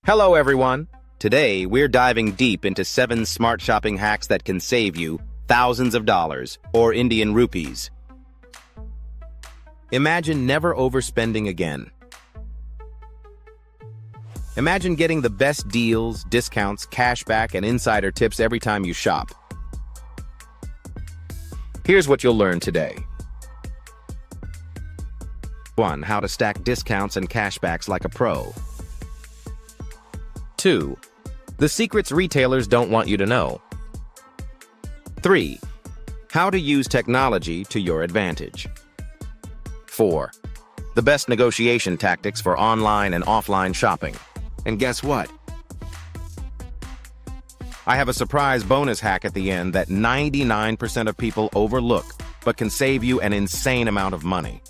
Hello everyone! Today we're diving deep into 7 smart shopping hacks that can save you thousands of dollars, or Indian rupees. Imagine never overspending again. Imagine getting the best deals, discounts, cashback, and insider tips every time you shop. Here's what you'll learn today. 1. How to stack discounts and cashbacks like a pro. 2. The secrets retailers don't want you to know. 3. How to use technology to your advantage. 4. The best negotiation tactics for online and offline shopping. And guess what? I have a surprise bonus hack at the end that 99% of people overlook, but can save you an insane amount of money.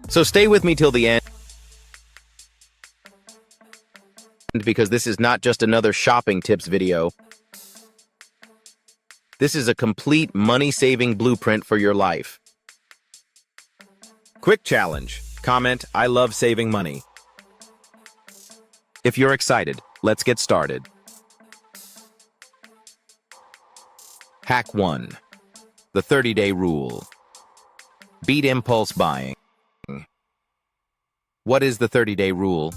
So stay with me till the end, because this is not just another shopping tips video. This is a complete money-saving blueprint for your life. Quick challenge. Comment, "I love saving money." If you're excited, let's get started. Hack 1. The 30-day rule. Beat impulse buying. What is the 30-day rule?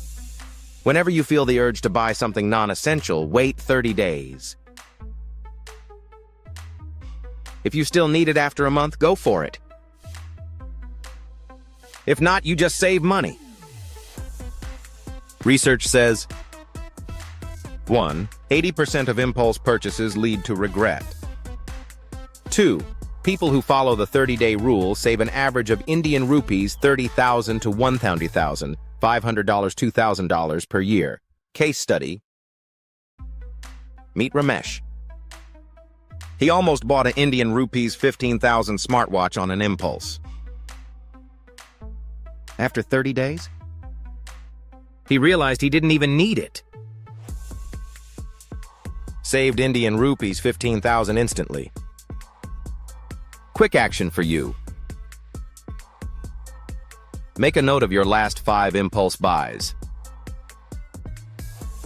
Whenever you feel the urge to buy something non-essential, wait 30 days. If you still need it after a month, go for it. If not, you just save money. Research says 1. 80% of impulse purchases lead to regret. 2. People who follow the 30-day rule save an average of Indian rupees 30,000 to 1,000, $500, $2,000 per year. Case study. Meet Ramesh. He almost bought an Indian rupees 15,000 smartwatch on an impulse. After 30 days, he realized he didn't even need it. Saved Indian rupees 15,000 instantly. Quick action for you. Make a note of your last 5 impulse buys.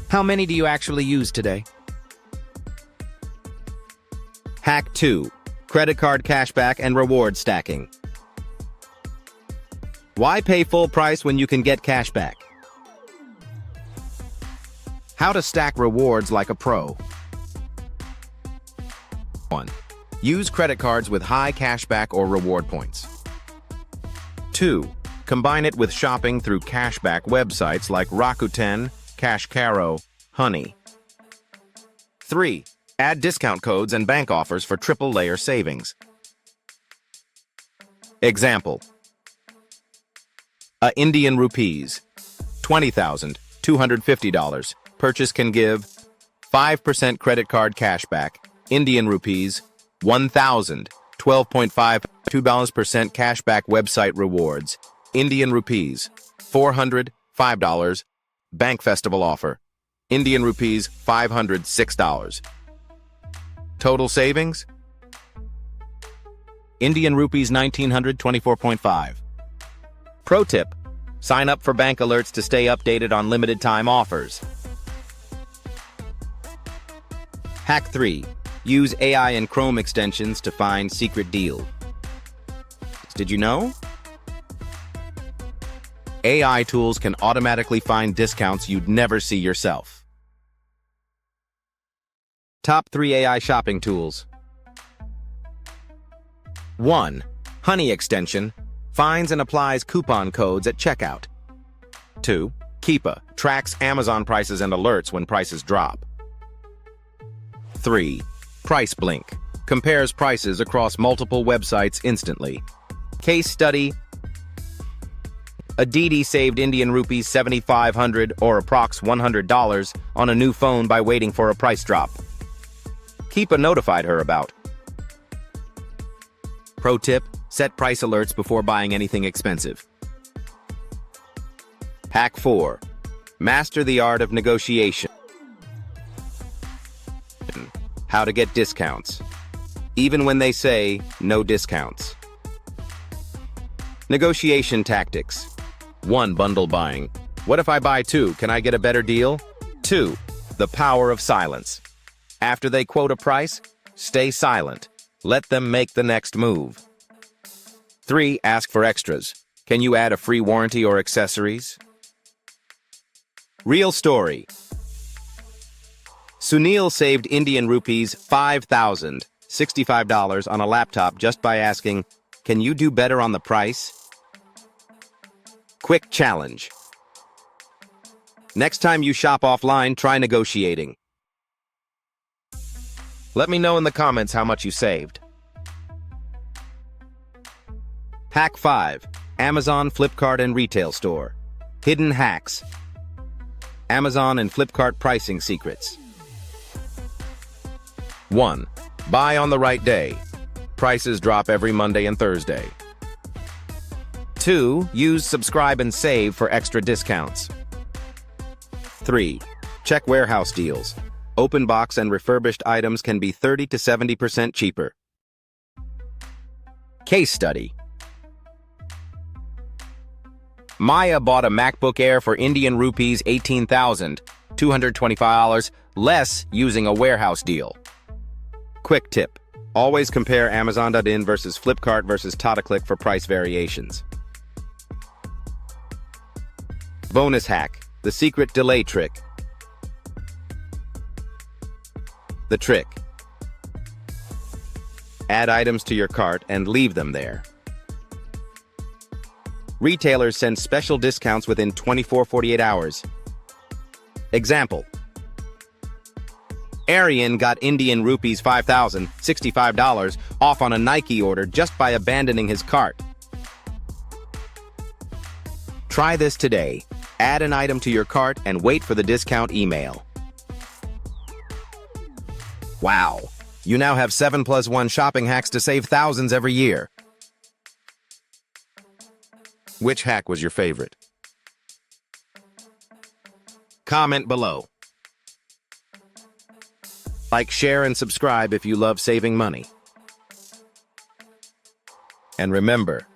How many do you actually use today? Hack 2. Credit card cashback and reward stacking. Why pay full price when you can get cashback? How to stack rewards like a pro. 1. Use credit cards with high cashback or reward points. 2. Combine it with shopping through cashback websites like Rakuten, Kashkaro, Honey. 3. Add discount codes and bank offers for triple-layer savings. Example. A Indian rupees, $20,250. Purchase can give 5% credit card cashback, Indian rupees, 1,000, 12.5, $2% cashback website rewards, Indian rupees, 400, $5, bank festival offer, Indian rupees, 500, $6. Total savings? Indian rupees 1,924.5. Pro tip: sign up for bank alerts to stay updated on limited time offers. Hack 3. Use AI and Chrome extensions to find secret deals. Did you know? AI tools can automatically find discounts you'd never see yourself. Top 3 AI shopping tools. 1. Honey extension. Finds and applies coupon codes at checkout. 2. Keepa. Tracks Amazon prices and alerts when prices drop. 3. Price Blink. Compares prices across multiple websites instantly. Case study. Aditi saved Indian rupees 7,500 or approx $100 on a new phone by waiting for a price drop. Keepa notified her about. Pro tip: set price alerts before buying anything expensive. Hack 4. Master the art of negotiation. How to get discounts, even when they say no discounts. Negotiation tactics. 1. Bundle buying. What if I buy 2? Can I get a better deal? 2. The power of silence. After they quote a price, stay silent. Let them make the next move. 3. Ask for extras. Can you add a free warranty or accessories? Real story. Sunil saved Indian rupees 5,000, $65 on a laptop just by asking, "Can you do better on the price?" Quick challenge. Next time you shop offline, try negotiating. Let me know in the comments how much you saved. Hack 5. Amazon, Flipkart, and Retail Store. Hidden hacks. Amazon and Flipkart pricing secrets. 1. Buy on the right day. Prices drop every Monday and Thursday. 2. Use subscribe and save for extra discounts. 3. Check warehouse deals. Open box and refurbished items can be 30 to 70% cheaper. Case study. Maya bought a MacBook Air for Indian rupees 18,225 less using a warehouse deal. Quick tip. Always compare Amazon.in versus Flipkart versus TataClick for price variations. Bonus hack. The secret delay trick. The trick. Add items to your cart and leave them there. Retailers send special discounts within 24-48 hours. Example. Aryan got Indian rupees 5,000, $65 off on a Nike order just by abandoning his cart. Try this today. Add an item to your cart and wait for the discount email. Wow! You now have 7+1 shopping hacks to save thousands every year. Which hack was your favorite? Comment below. Like, share, and subscribe if you love saving money. And remember,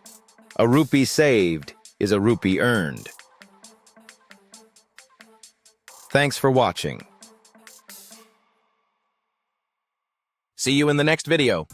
a rupee saved is a rupee earned. Thanks for watching. See you in the next video.